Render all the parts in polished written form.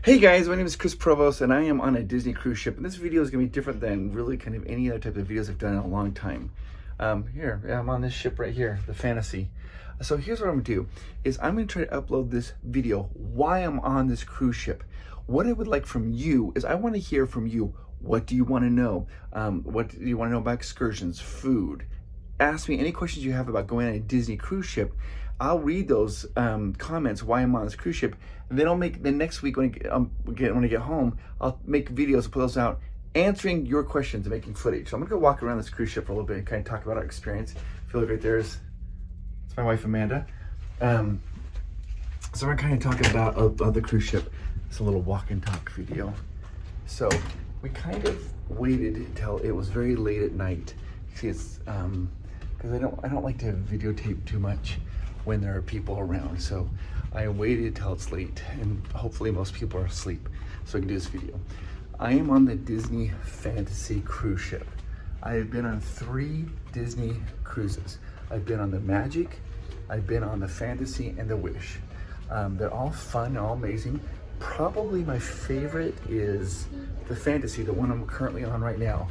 Hey guys, my name is Chris Provost and I am on a Disney cruise ship, and this video is going to be different than really kind of any other type of videos I've done in a long time. I'm on this ship right here, the Fantasy. So here's what I'm going to do, is I'm going to try to upload this video while I'm on this cruise ship. What I would like from you is I want to hear from you. What do you want to know? What do you want to know about excursions, food? Ask me any questions you have about going on a Disney cruise ship. I'll read those comments while I'm on this cruise ship, and then I'll make the next week when I get home, I'll make videos and put those out answering your questions and making footage. So I'm gonna go walk around this cruise ship for a little bit and kind of talk about our experience. If you look right there, it's my wife Amanda. So we're kind of talking about the cruise ship. It's a little walk and talk video. So we kind of waited until it was very late at night. See, it's because I don't like to videotape too much when there are people around. So I waited till it's late and hopefully most people are asleep so I can do this video. I am on the Disney Fantasy cruise ship. I have been on 3 Disney cruises. I've been on the Magic, I've been on the Fantasy, and the Wish. They're all fun, all amazing. Probably my favorite is the Fantasy, the one I'm currently on right now.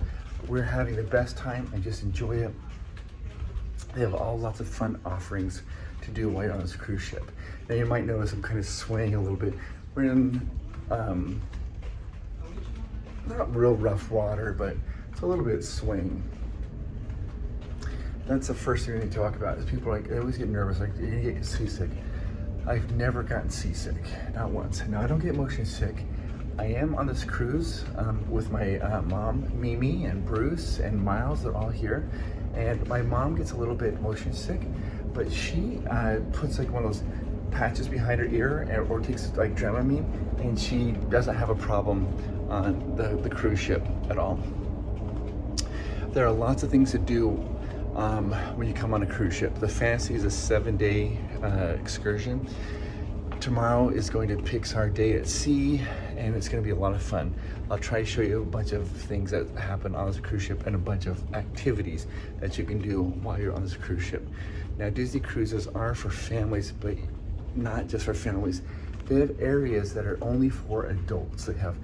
We're having the best time and just enjoy it. They have lots of fun offerings to do while you're on this cruise ship. Now you might notice I'm kind of swaying a little bit. We're in not real rough water, but it's a little bit swaying. That's the first thing we need to talk about. Is people are like, they always get nervous, like you're gonna get seasick. I've never gotten seasick, not once. Now I don't get motion sick. I am on this cruise with my mom, Mimi, and Bruce, and Miles. They're all here. And my mom gets a little bit motion sick, but she puts like one of those patches behind her ear or takes like Dramamine, and she doesn't have a problem on the cruise ship at all. There are lots of things to do when you come on a cruise ship. The Fantasy is a 7-day excursion. Tomorrow is going to Pixar Day at Sea, and it's going to be a lot of fun. I'll try to show you a bunch of things that happen on this cruise ship and a bunch of activities that you can do while you're on this cruise ship. Now, Disney cruises are for families, but not just for families. They have areas that are only for adults. They have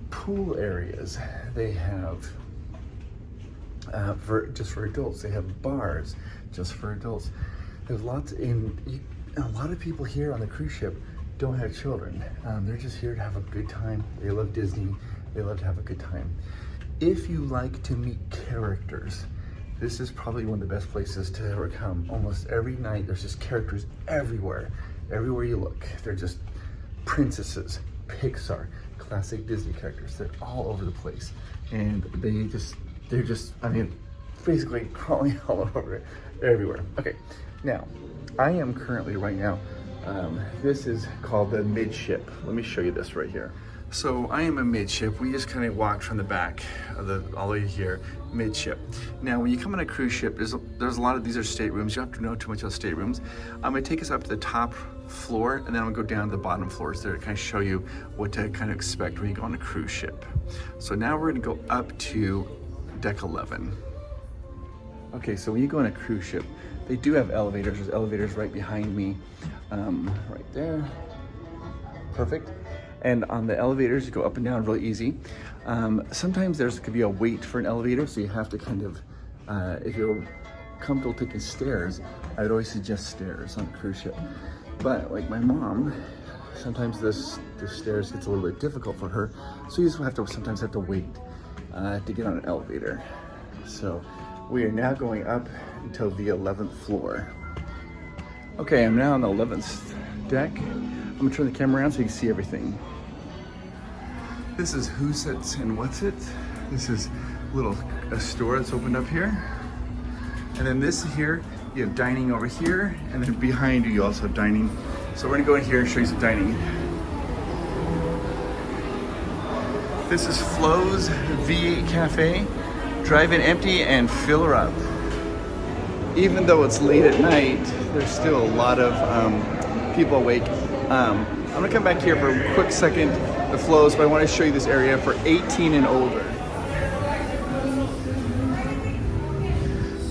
pool areas. They have just for adults. They have bars just for adults. There's lots a lot of people here on the cruise ship don't have children. They're just here to have a good time. They love Disney. They love to have a good time. If you like to meet characters, this is probably one of the best places to ever come. Almost every night, there's just characters everywhere. Everywhere you look, they're just princesses, Pixar, classic Disney characters. They're all over the place. And they're just, I mean, basically crawling all over everywhere. Okay, now, I am currently right now, this is called the midship. Let me show you this right here. So I am a midship. We just kind of walked from the back of all the way here, midship. Now, when you come on a cruise ship, there's a lot of these are staterooms. You don't have to know too much about staterooms. I'm gonna take us up to the top floor, and then I'm gonna go down to the bottom floors there to kind of show you what to kind of expect when you go on a cruise ship. So now we're gonna go up to deck 11. Okay, so when you go on a cruise ship, they do have elevators. There's elevators right behind me, right there. Perfect. And on the elevators, you go up and down really easy. Sometimes could be a wait for an elevator, so you have to kind of, if you're comfortable taking stairs, I would always suggest stairs on a cruise ship. But like my mom, sometimes the stairs gets a little bit difficult for her, so you just sometimes have to wait to get on an elevator. So we are now going up until the 11th floor. Okay, I'm now on the 11th deck. I'm gonna turn the camera around so you can see everything. This is Who's It and What's It. This is a store that's opened up here. And then this here, you have dining over here, and then behind you also have dining. So we're gonna go in here and show you some dining. This is Flo's V8 Cafe. Drive in empty and fill her up. Even though it's late at night, there's still a lot of people awake. I'm gonna come back here for a quick second, the Flo's, but I wanna show you this area for 18 and older.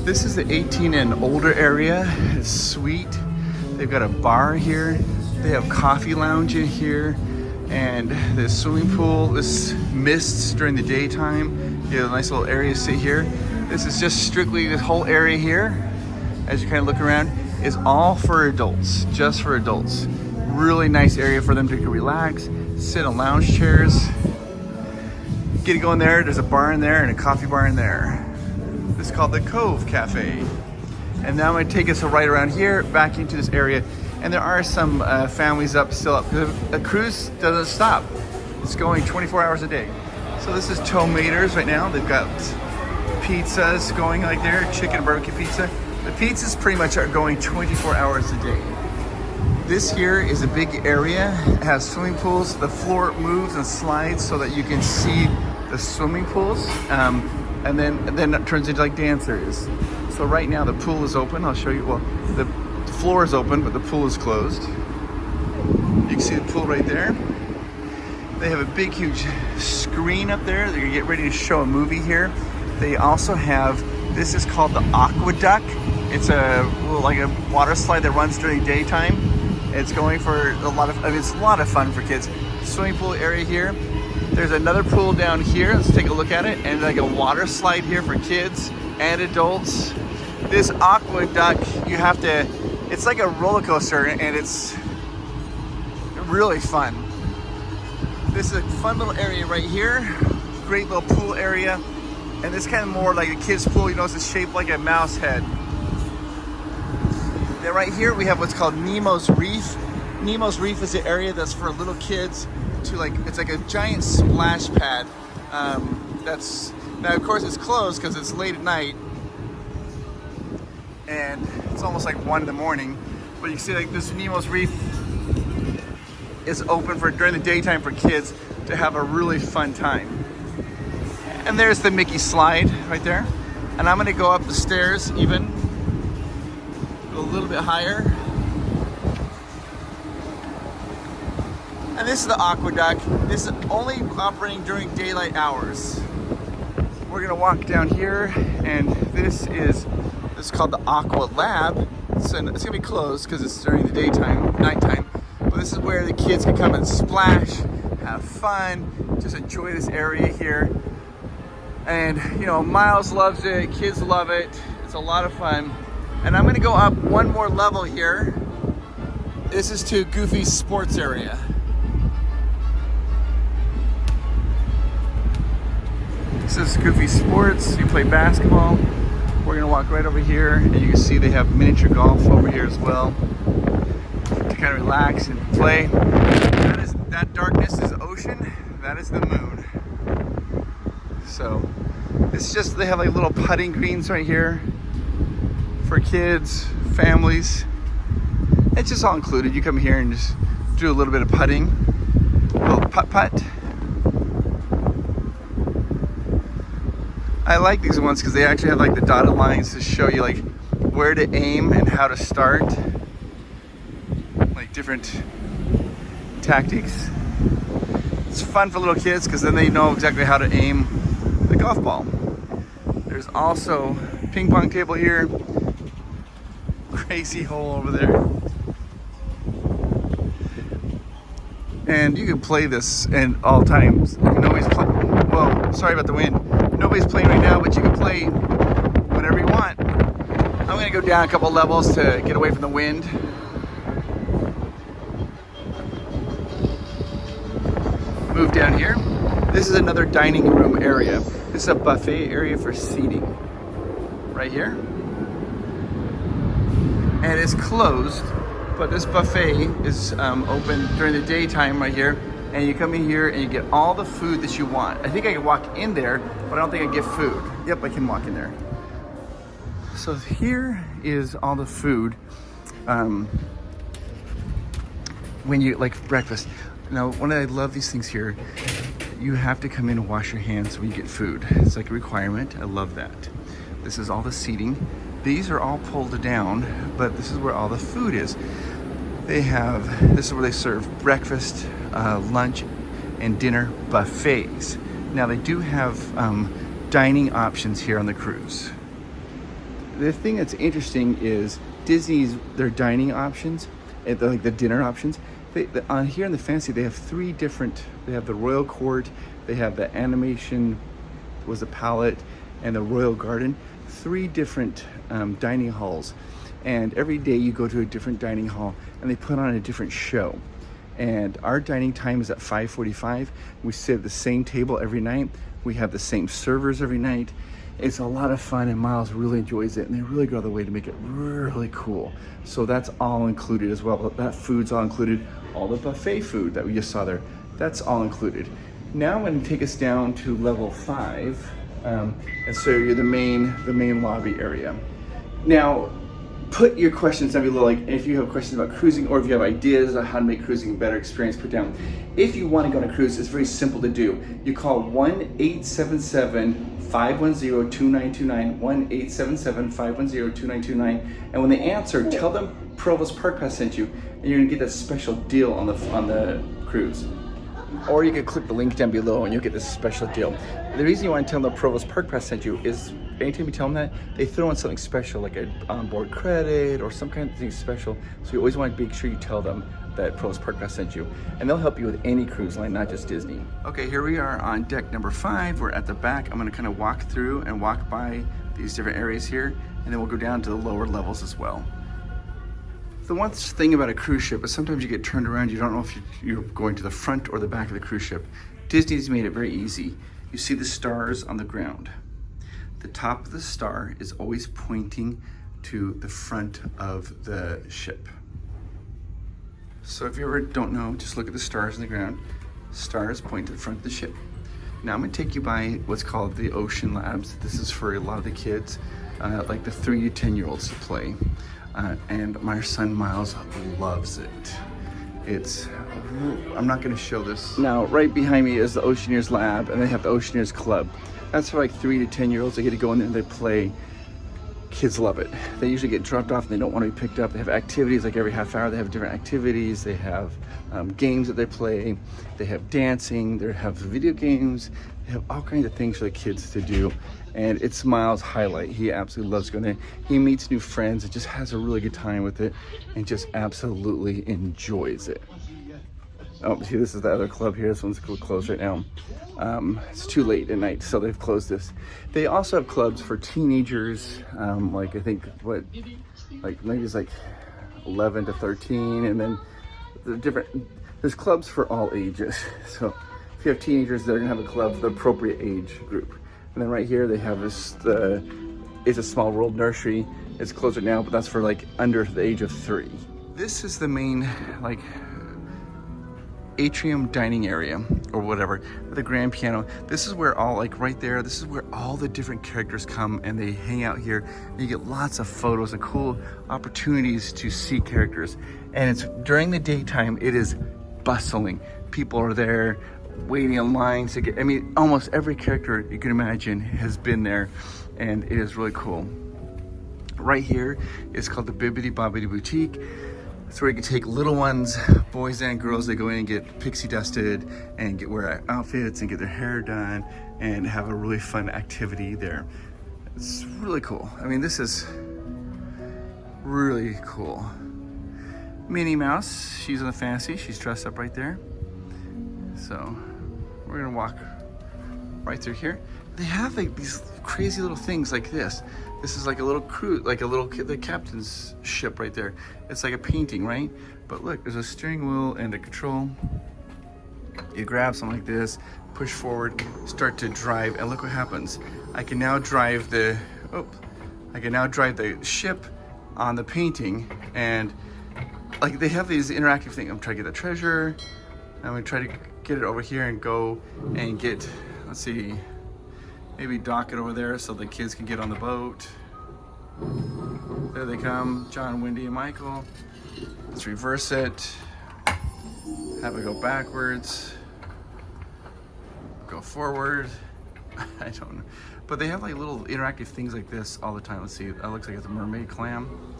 This is the 18 and older area. It's sweet. They've got a bar here. They have coffee lounge in here. And this swimming pool, this mists during the daytime. You have a nice little area to sit here. This is just strictly, this whole area here, as you kind of look around, is all for adults, just for adults. Really nice area for them to relax, sit on lounge chairs. Get to go in there, there's a bar in there and a coffee bar in there. This is called the Cove Cafe. And now I'm gonna take us right around here, back into this area. And there are some families still up. The cruise doesn't stop. It's going 24 hours a day. So this is Tomaters right now. They've got pizzas going like there, chicken and barbecue pizza. The pizzas pretty much are going 24 hours a day. This here is a big area. It has swimming pools. The floor moves and slides so that you can see the swimming pools. And then it turns into like dancers. So right now the pool is open. I'll show you, well, the floor is open, but the pool is closed. You can see the pool right there. They have a big, huge screen up there. They're gonna get ready to show a movie here. They also have, this is called the Aqueduct. It's like a water slide that runs during daytime. It's going for a lot of, it's a lot of fun for kids. Swimming pool area here. There's another pool down here. Let's take a look at it. And like a water slide here for kids and adults. This Aqueduct, you have to, it's like a roller coaster and it's really fun. This is a fun little area right here. Great little pool area. And this kind of more like a kid's pool, you know, it's shaped like a mouse head. Then right here we have what's called Nemo's Reef. Nemo's Reef is the area that's for little kids to like, it's like a giant splash pad. Now of course it's closed because it's late at night and it's almost like 1 in the morning. But you can see like this Nemo's Reef is open for during the daytime for kids to have a really fun time. And there's the Mickey slide right there. And I'm gonna go up the stairs even, go a little bit higher. And this is the Aqueduct. This is only operating during daylight hours. We're gonna walk down here and this is called the Aqua Lab. So it's gonna be closed because it's during the daytime, nighttime. But this is where the kids can come and splash, have fun, just enjoy this area here. And you know, Miles loves it, kids love it. It's a lot of fun. And I'm gonna go up one more level here. This is to Goofy's sports area. This is Goofy Sports. You play basketball. We're gonna walk right over here and you can see they have miniature golf over here as well to kind of relax and play. That darkness is the ocean. That is the moon. So it's just, they have like little putting greens right here for kids, families. It's just all included. You come here and just do a little bit of putting, a little putt-putt. I like these ones because they actually have like the dotted lines to show you like where to aim and how to start, like different tactics. It's fun for little kids because then they know exactly how to aim the golf ball. There's also a ping pong table here, crazy hole over there. And you can play this in all times. Nobody's well, sorry about the wind. Nobody's playing right now, but you can play whenever you want. I'm gonna go down a couple levels to get away from the wind. Move down here. This is another dining room area. This is a buffet area for seating. Right here. And it's closed, but this buffet is open during the daytime right here. And you come in here and you get all the food that you want. I think I can walk in there, but I don't think I get food. Yep, I can walk in there. So here is all the food. When you, like breakfast. Now, when I love these things here, you have to come in and wash your hands when you get food. It's like a requirement. I love that. This is all the seating. These are all pulled down, but this is where all the food is. This is where they serve breakfast, lunch, and dinner buffets. Now they do have dining options here on the cruise. The thing that's interesting is Disney's, their dining options, like the dinner options, On here in the Fancy, they have three different. They have the Royal Court, they have the Animation, was the Palette, and the Royal Garden. Three different dining halls, and every day you go to a different dining hall, and they put on a different show. And our dining time is at 5:45. We sit at the same table every night. We have the same servers every night. It's a lot of fun, and Miles really enjoys it, and they really go out of the way to make it really cool. So that's all included as well. That food's all included. All the buffet food that we just saw there, that's all included. Now I'm going to take us down to level 5 and show you the main lobby area. Now, put your questions down below, like if you have questions about cruising or if you have ideas on how to make cruising a better experience, put down. If you want to go on a cruise, it's very simple to do. You call 1-877-510-2929, 1-877-510-2929, and when they answer, tell them Provost Park Pass sent you, and you're gonna get that special deal on the cruise. Or you can click the link down below and you'll get this special deal. The reason you want to tell them the Provost Park Pass sent you is anytime you tell them that, they throw in something special, like an onboard credit or some kind of thing special. So you always want to make sure you tell them that Provost Park Pass sent you, and they'll help you with any cruise line, not just Disney. Okay, here we are on deck number 5. We're at the back. I'm going to kind of walk through and walk by these different areas here, and then we'll go down to the lower levels as well. The one thing about a cruise ship is sometimes you get turned around, you don't know if you're going to the front or the back of the cruise ship. Disney's made it very easy. You see the stars on the ground. The top of the star is always pointing to the front of the ship. So if you ever don't know, just look at the stars on the ground. Stars point to the front of the ship. Now I'm gonna take you by what's called the Ocean Labs. This is for a lot of the kids, like the 3 to 10-year-olds to play. And my son Miles loves it. I'm not gonna show this. Now, right behind me is the Oceaneers Lab, and they have the Oceaneers Club. That's for like 3 to 10-year-olds. They get to go in there and they play. Kids love it. They usually get dropped off and they don't want to be picked up. They have activities like every half hour. They have different activities. They have games that they play. They have dancing. They have video games. They have all kinds of things for the kids to do. And it's Miles' highlight. He absolutely loves going there. He meets new friends and just has a really good time with it and just absolutely enjoys it. Oh, see, this is the other club here. This one's closed right now. It's too late at night, so they've closed this. They also have clubs for teenagers, like I think, like maybe it's like 11 to 13, and then there's clubs for all ages. So if you have teenagers, they're gonna have a club for the appropriate age group. And then right here, they have this, it's a Small World nursery. It's closed right now, but that's for like under the age of 3. This is the main, like, atrium dining area or whatever, the grand piano. This is where all, like right there, this is where all the different characters come and they hang out here, and you get lots of photos and cool opportunities to see characters. And it's during the daytime, it is bustling. People are there waiting in lines to get, I mean, almost every character you can imagine has been there, and it is really cool. Right here is called the Bibbidi Bobbidi Boutique. It's where you can take little ones, boys and girls. They go in and get pixie dusted and wear outfits and get their hair done and have a really fun activity there. It's really cool. I mean, this is really cool. Minnie Mouse, she's in the Fantasy. She's dressed up right there. So we're gonna walk right through here. They have like these crazy little things like this. This is like a little cruise, like the captain's ship right there. It's like a painting, right? But look, there's a steering wheel and a control. You grab something like this, push forward, start to drive, and look what happens. I can now drive the ship on the painting, and like they have these interactive things. I'm trying to get the treasure. I'm gonna try to get it over here and go and get, let's see, maybe dock it over there so the kids can get on the boat. There they come, John, Wendy, and Michael. Let's reverse it. Have it go backwards. Go forward. I don't know. But they have like little interactive things like this all the time. Let's see, that looks like it's a mermaid clam.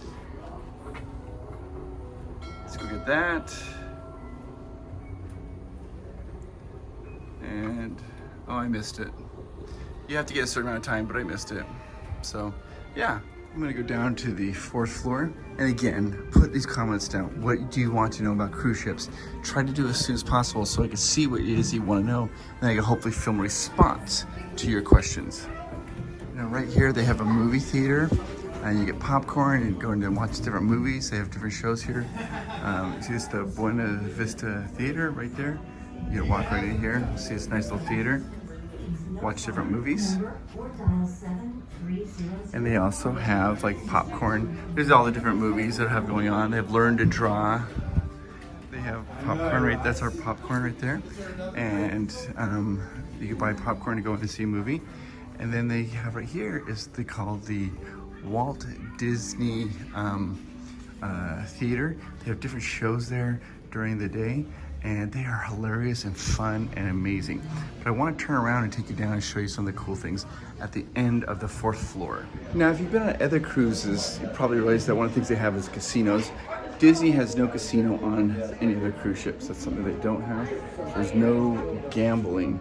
Let's go get that. And, oh, I missed it. You have to get a certain amount of time, but I missed it. So, yeah, I'm gonna go down to the 4th floor. And again, put these comments down. What do you want to know about cruise ships? Try to do it as soon as possible so I can see what it is you wanna know. And I can hopefully film a response to your questions. Now right here, they have a movie theater. And you get popcorn and go in and watch different movies. They have different shows here. See this, the Buena Vista Theater right there. You can walk right in here, see this nice little theater. Watch different movies. And they also have like popcorn. There's all the different movies that have going on. They have Learn to Draw. They have popcorn right, that's our popcorn right there. And you can buy popcorn to go in and see a movie. And then they have right here is they call the Walt Disney Theater. They have different shows there during the day. And they are hilarious and fun and amazing. But I want to turn around and take you down and show you some of the cool things at the end of the 4th floor. Now, if you've been on other cruises, you probably realize that one of the things they have is casinos. Disney has no casino on any of their cruise ships. That's something they don't have. There's no gambling.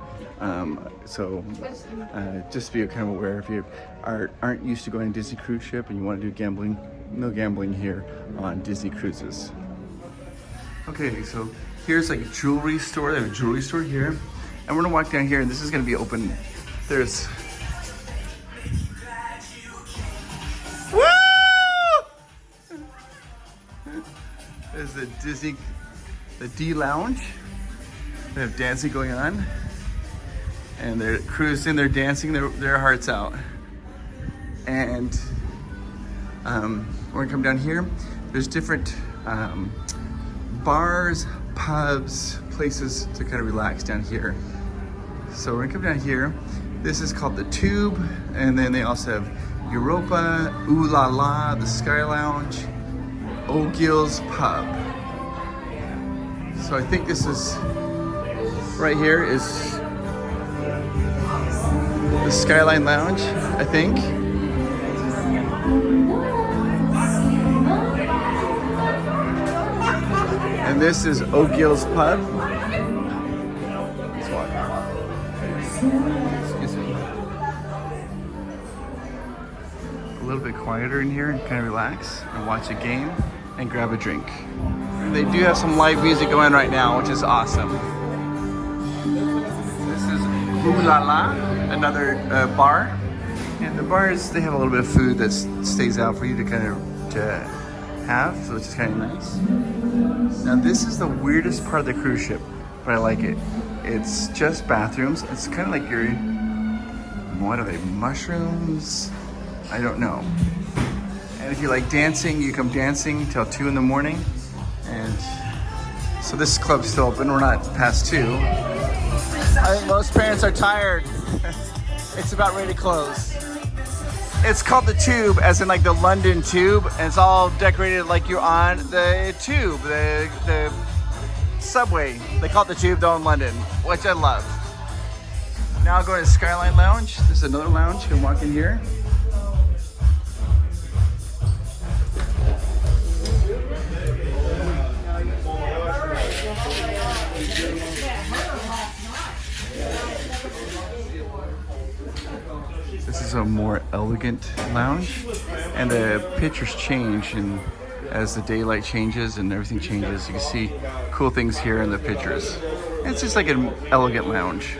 Just be kind of aware if you aren't used to going to Disney cruise ship and you want to do gambling, no gambling here on Disney cruises. Okay, so here's like a jewelry store. They have a jewelry store here. And we're gonna walk down here and this is gonna be open. There's, woo! There's the Disney, the D Lounge. They have dancing going on. And they're cruising, they're dancing their hearts out. And we're gonna come down here. There's different bars, pubs, places to kind of relax down here. So we're gonna come down here. This is called the Tube, and then they also have Europa, Ooh La La, the Sky Lounge, O'Gill's Pub. So I think this is, right here is the Skyline Lounge, I think. And this is O'Gill's Pub. Let's walk. Excuse me. A little bit quieter in here and kind of relax and watch a game and grab a drink. They do have some live music going right now, which is awesome. This is Ooh La La, another bar. And the bars, they have a little bit of food that stays out for you to kind of have, so it's just kind of nice. Now this is the weirdest part of the cruise ship, but I like it. It's just bathrooms. It's kind of like you're, what are they, mushrooms? I don't know. And if you like dancing, you come dancing till 2 in the morning. And so this club's still open. We're not past 2. I think most parents are tired. It's about ready to close. It's called the Tube, as in like the London Tube, and it's all decorated like you're on the tube, the subway. They call it the Tube though in London, which I love. Now I'll go to Skyline Lounge. This is another lounge. You can walk in here. This is a more elegant lounge, and the pictures change, and as the daylight changes and everything changes, you can see cool things here in the pictures. It's just like an elegant lounge.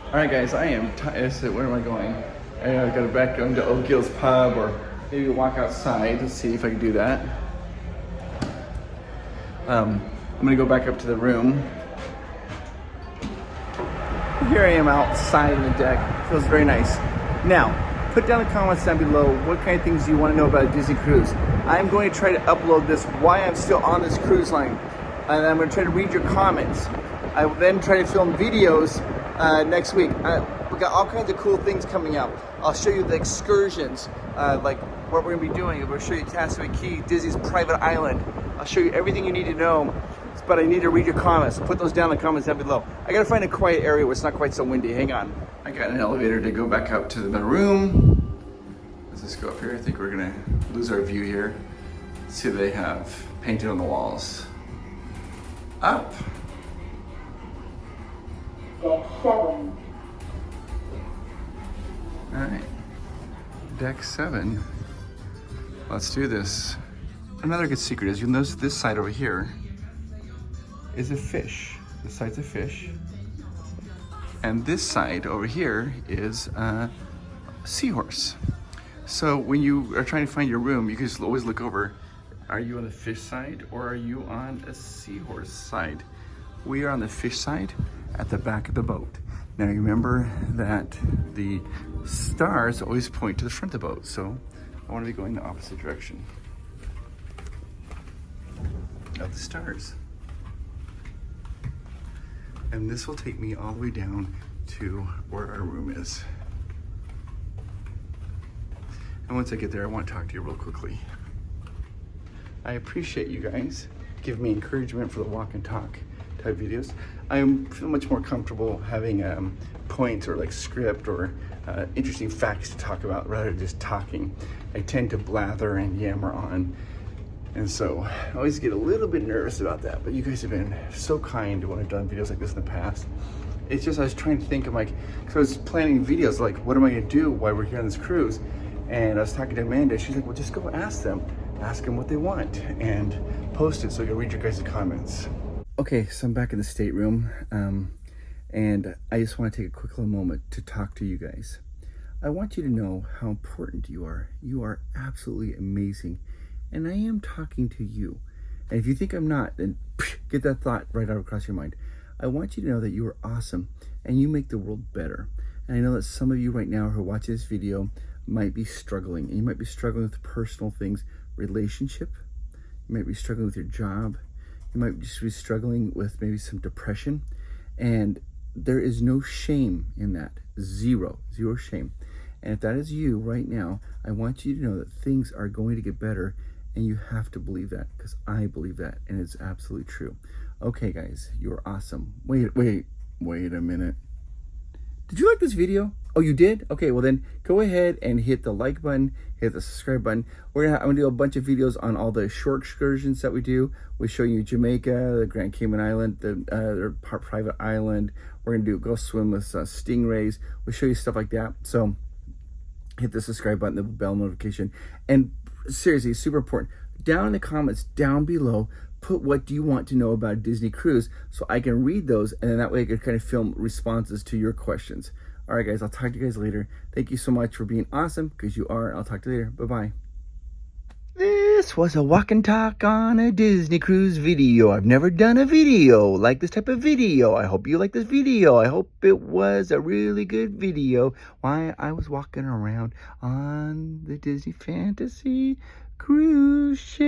All right, guys, I am tired. Where am I going? I gotta back into O'Gill's Pub, or maybe walk outside to see if I can do that. I'm gonna go back up to the room. Here I am outside on the deck. It feels very nice. Now, put down the comments down below what kind of things you want to know about a Disney cruise. I'm going to try to upload this while I'm still on this cruise line. And I'm going to try to read your comments. I will then try to film videos next week. We got all kinds of cool things coming out. I'll show you the excursions, like what we're going to be doing. We'll show you Castaway Cay, Disney's private island. I'll show you everything you need to know. But I need to read your comments. Put those down in the comments down below. I gotta find a quiet area where it's not quite so windy. Hang on. I got an elevator to go back up to the room. Let's just go up here. I think we're gonna lose our view here. Let's see what they have painted on the walls. Up. Deck 7. All right. deck 7. Let's do this. Another good secret is you'll notice this side over here is a fish. This side's a fish. And this side over here is a seahorse. So when you are trying to find your room, you can just always look over. Are you on the fish side or are you on a seahorse side? We are on the fish side at the back of the boat. Now remember that the stars always point to the front of the boat, so I want to be going the opposite direction of the stars. And this will take me all the way down to where our room is. And once I get there, I want to talk to you real quickly. I appreciate you guys giving me encouragement for the walk and talk type videos. I feel much more comfortable having points or like script or interesting facts to talk about rather than just talking. I tend to blather and yammer on, and so I always get a little bit nervous about that, but you guys have been so kind when I've done videos like this in the past. It's just I was trying to think of like, because I was planning videos like, what am I gonna do while we're here on this cruise? And I was talking to Amanda, she's like, well, just go ask them what they want and post it so I can read your guys' comments. Okay, so I'm back in the stateroom, and I just want to take a quick little moment to talk to you guys. I want you to know how important you are. You are absolutely amazing, and I am talking to you. And if you think I'm not, then get that thought right out across your mind. I want you to know that you are awesome, and you make the world better. And I know that some of you right now who are watching this video might be struggling, and you might be struggling with personal things, relationship, you might be struggling with your job, you might just be struggling with maybe some depression, and there is no shame in that. Zero shame. And if that is you right now, I want you to know that things are going to get better, and you have to believe that, because I believe that, and it's absolutely true. Okay, guys, you're awesome. Wait a minute. Did you like this video? Oh, you did? Okay, well then go ahead and hit the like button, hit the subscribe button. I'm gonna do a bunch of videos on all the shore excursions that we do. We show you Jamaica, the Grand Cayman Island, their private island. We're gonna go swim with stingrays. We show you stuff like that. So hit the subscribe button, the bell notification, and seriously, it's super important. Down in the comments down below, put what do you want to know about a Disney cruise so I can read those, and then that way I can kind of film responses to your questions. All right, guys, I'll talk to you guys later. Thank you so much for being awesome, because you are. I'll talk to you later. Bye-bye. This was a walk and talk on a Disney cruise video. I've never done a video like this type of video. I hope you like this video. I hope it was a really good video while I was walking around on the Disney Fantasy cruise ship.